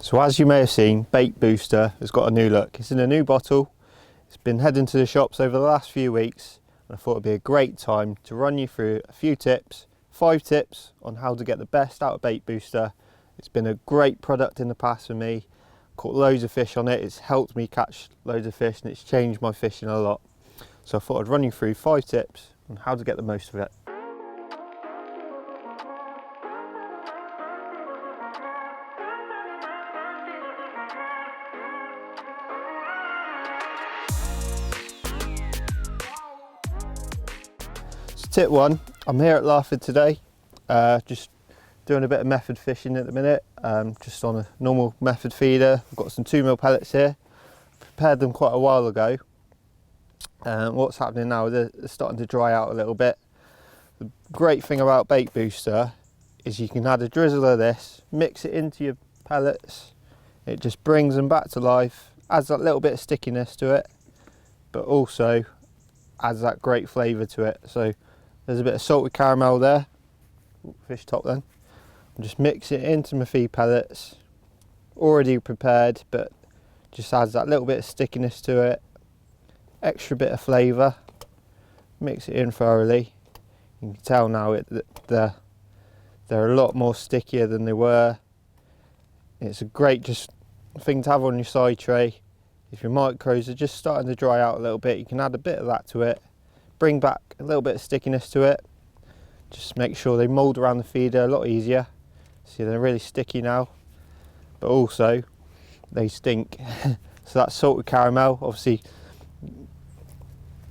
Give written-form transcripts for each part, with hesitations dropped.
So as you may have seen, Bait Booster has got a new look. It's in a new bottle. It's been heading to the shops over the last few weeks, and I thought it'd be a great time to run you through a few tips, 5 tips on how to get the best out of Bait Booster. It's been a great product in the past for me. Caught loads of fish on it. It's helped me catch loads of fish and it's changed my fishing a lot. So I thought I'd run you through 5 tips on how to get the most of it. Tip 1, I'm here at Larford today, just doing a bit of method fishing at the minute, just on a normal method feeder. I've got some 2mm pellets here, prepared them quite a while ago. What's happening now, they're starting to dry out a little bit. The great thing about Bait Booster is you can add a drizzle of this, mix it into your pellets, it just brings them back to life, adds that little bit of stickiness to it, but also adds that great flavour to it. So there's a bit of salted caramel there. Ooh, fish top then. I'll just mix it into my feed pellets, already prepared, but just adds that little bit of stickiness to it, extra bit of flavour. Mix it in thoroughly. You can tell now they're a lot more stickier than they were. It's a great just thing to have on your side tray. If your micros are just starting to dry out a little bit, you can add a bit of that to it. Bring back a little bit of stickiness to it. Just make sure they mould around the feeder a lot easier. See, they're really sticky now, but also they stink. So that's salted caramel. Obviously,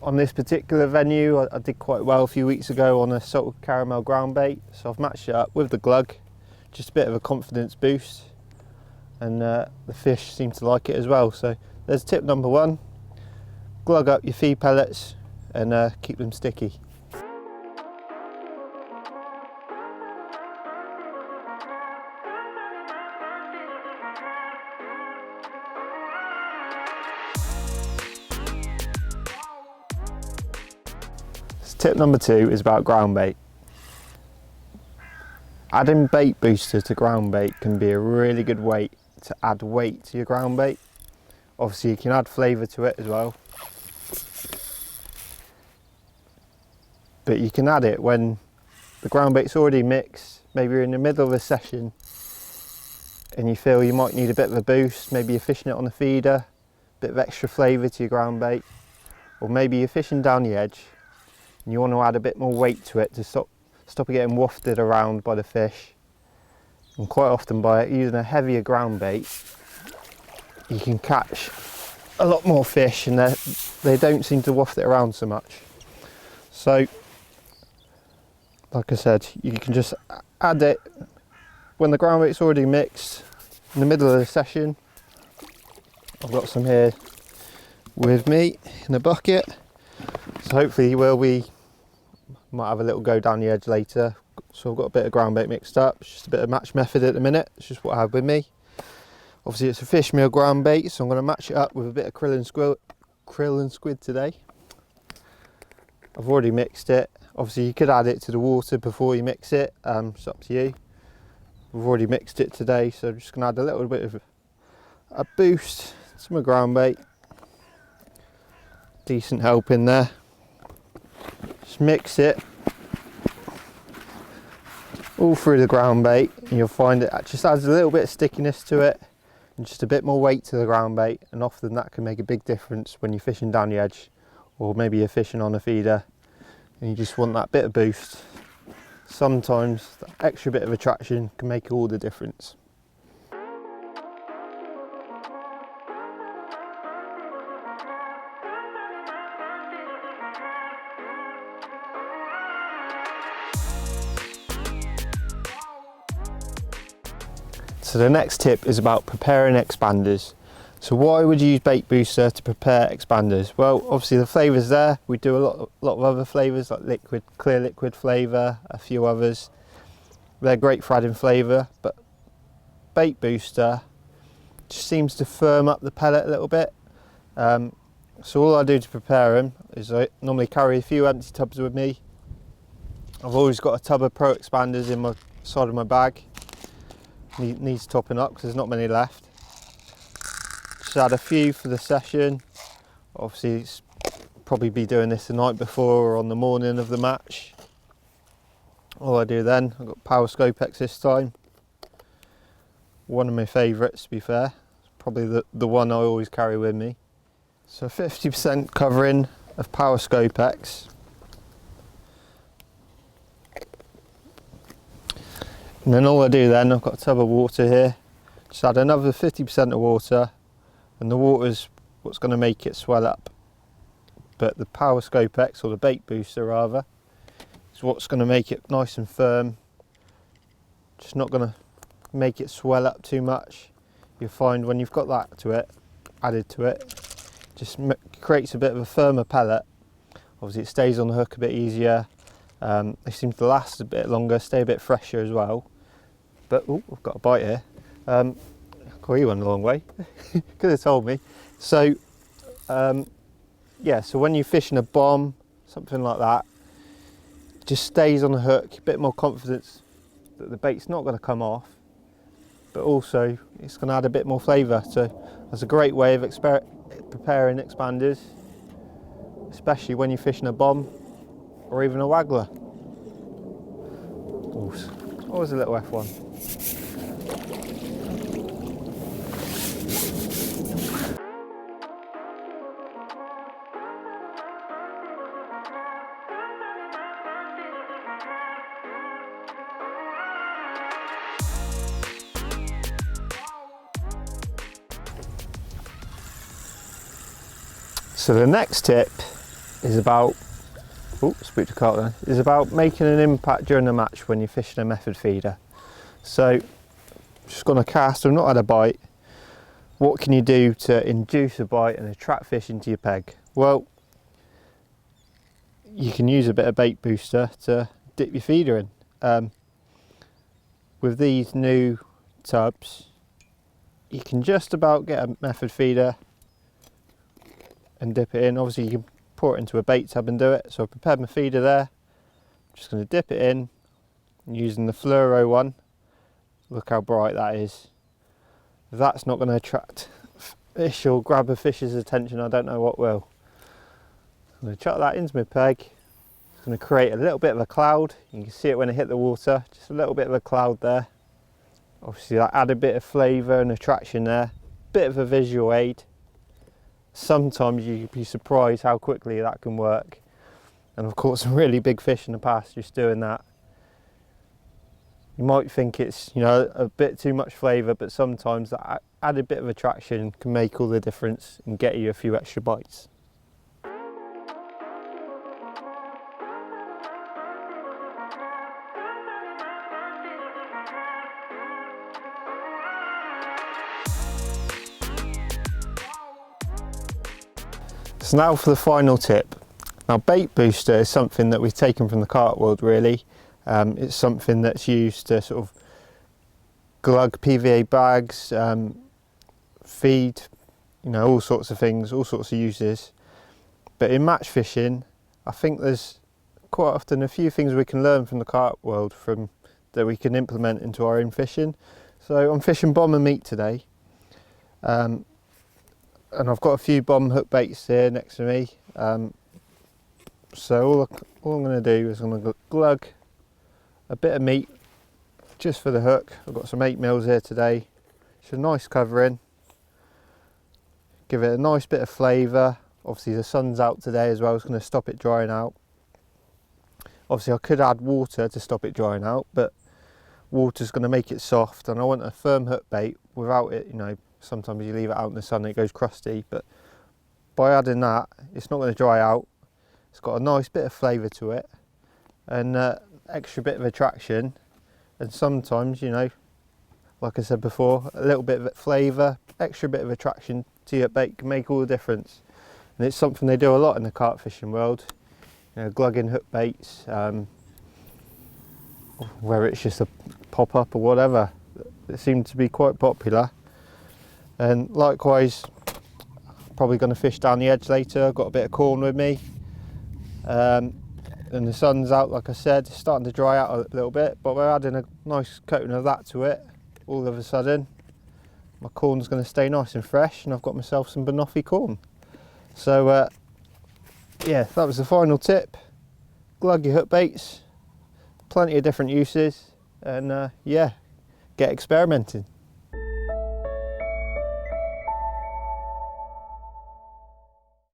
on this particular venue, I did quite well a few weeks ago on a salted caramel ground bait. So I've matched it up with the glug, just a bit of a confidence boost, and the fish seem to like it as well. So there's tip number 1, glug up your feed pellets and keep them sticky. So tip number 2 is about ground bait. Adding Bait Booster to ground bait can be a really good way to add weight to your ground bait. Obviously you can add flavour to it as well, but you can add it when the ground bait's already mixed. Maybe you're in the middle of a session and you feel you might need a bit of a boost. Maybe you're fishing it on the feeder, a bit of extra flavour to your ground bait, or maybe you're fishing down the edge and you want to add a bit more weight to it to stop it getting wafted around by the fish. And quite often by using a heavier ground bait, you can catch a lot more fish and they don't seem to waft it around so much. So like I said, you can just add it when the ground bait's already mixed in the middle of the session. I've got some here with me in a bucket, so hopefully might have a little go down the edge later. So I've got a bit of ground bait mixed up. It's just a bit of match method at the minute. It's just what I have with me. Obviously it's a fish meal ground bait, so I'm going to match it up with a bit of krill and squid today. I've already mixed it. Obviously you could add it to the water before you mix it, it's up to you. We've already mixed it today, so I'm just going to add a little bit of a boost to my ground bait. Decent help in there. Just mix it all through the ground bait and you'll find it just adds a little bit of stickiness to it and just a bit more weight to the ground bait, and often that can make a big difference when you're fishing down the edge, or maybe you're fishing on a feeder and you just want that bit of boost. Sometimes that extra bit of attraction can make all the difference. So the next tip is about preparing expanders. So why would you use Bait Booster to prepare expanders? Well, obviously the flavour's there. We do a lot of other flavours like liquid, clear liquid flavour, a few others. They're great for adding flavour, but Bait Booster just seems to firm up the pellet a little bit. So all I do to prepare them is I normally carry a few empty tubs with me. I've always got a tub of Pro expanders in my side of my bag. needs topping up because there's not many left. Just add a few for the session. Obviously it's probably be doing this the night before or on the morning of the match. All I do then, I've got Power Sonubaits this time. One of my favourites, to be fair. It's probably the one I always carry with me. So 50% covering of Power Sonubaits. And then all I do then, I've got a tub of water here. Just add another 50% of water, and the water's what's going to make it swell up. But the Power Sonubaits, or the bait booster rather, is what's going to make it nice and firm. Just not going to make it swell up too much. You'll find when you've got that to it, added to it, just creates a bit of a firmer pellet. Obviously it stays on the hook a bit easier. They seem to last a bit longer, stay a bit fresher as well. But oh, I've got a bite here. Cool, you went a long way. Could have told me. So yeah, so when you're fishing a bomb, something like that, it just stays on the hook, a bit more confidence that the bait's not going to come off, but also it's going to add a bit more flavour. So that's a great way of preparing expanders, especially when you're fishing a bomb or even a waggler. Ooh, always a little F1. So the next tip is about, spooked a carp there, is about making an impact during the match when you're fishing a method feeder. So just gonna cast, I've not had a bite. What can you do to induce a bite and attract fish into your peg? Well, you can use a bit of bait booster to dip your feeder in. With these new tubs, you can just about get a method feeder and dip it in. Obviously you can pour it into a bait tub and do it. So I've prepared my feeder there. I'm just going to dip it in using the fluoro one. Look how bright that is. If that's not going to attract fish or grab a fish's attention, I don't know what will. I'm going to chuck that into my peg. It's going to create a little bit of a cloud. You can see it when it hit the water, just a little bit of a cloud there. Obviously that added a bit of flavour and attraction there. Bit of a visual aid. Sometimes you'd be surprised how quickly that can work, and I've caught some really big fish in the past just doing that. You might think it's, you know, a bit too much flavour, but sometimes that added bit of attraction can make all the difference and get you a few extra bites. So now for the final tip. Now bait booster is something that we've taken from the carp world really. It's something that's used to sort of glug PVA bags, feed, you know, all sorts of things, all sorts of uses. But in match fishing, I think there's quite often a few things we can learn from the carp world that we can implement into our own fishing. So I'm fishing bomb and meat today. And I've got a few bomb hook baits here next to me. So all I'm going to do is I'm going to glug a bit of meat just for the hook. I've got some 8mm here today. It's a nice covering. Give it a nice bit of flavour. Obviously the sun's out today as well, it's going to stop it drying out. Obviously I could add water to stop it drying out, but water's going to make it soft, and I want a firm hook bait without it, you know. Sometimes you leave it out in the sun and it goes crusty, but by adding that, it's not going to dry out. It's got a nice bit of flavour to it and extra bit of attraction. And sometimes, you know, like I said before, a little bit of flavour, extra bit of attraction to your bait can make all the difference. And it's something they do a lot in the carp fishing world. You know, glugging hook baits, whether it's just a pop-up or whatever, it seems to be quite popular. And likewise, probably going to fish down the edge later. I've got a bit of corn with me, and the sun's out, like I said, it's starting to dry out a little bit, but we're adding a nice coating of that to it. all of a sudden my corn's going to stay nice and fresh, and I've got myself some banoffee corn. So yeah, that was the final tip. Glug your hook baits, plenty of different uses, and yeah, get experimenting.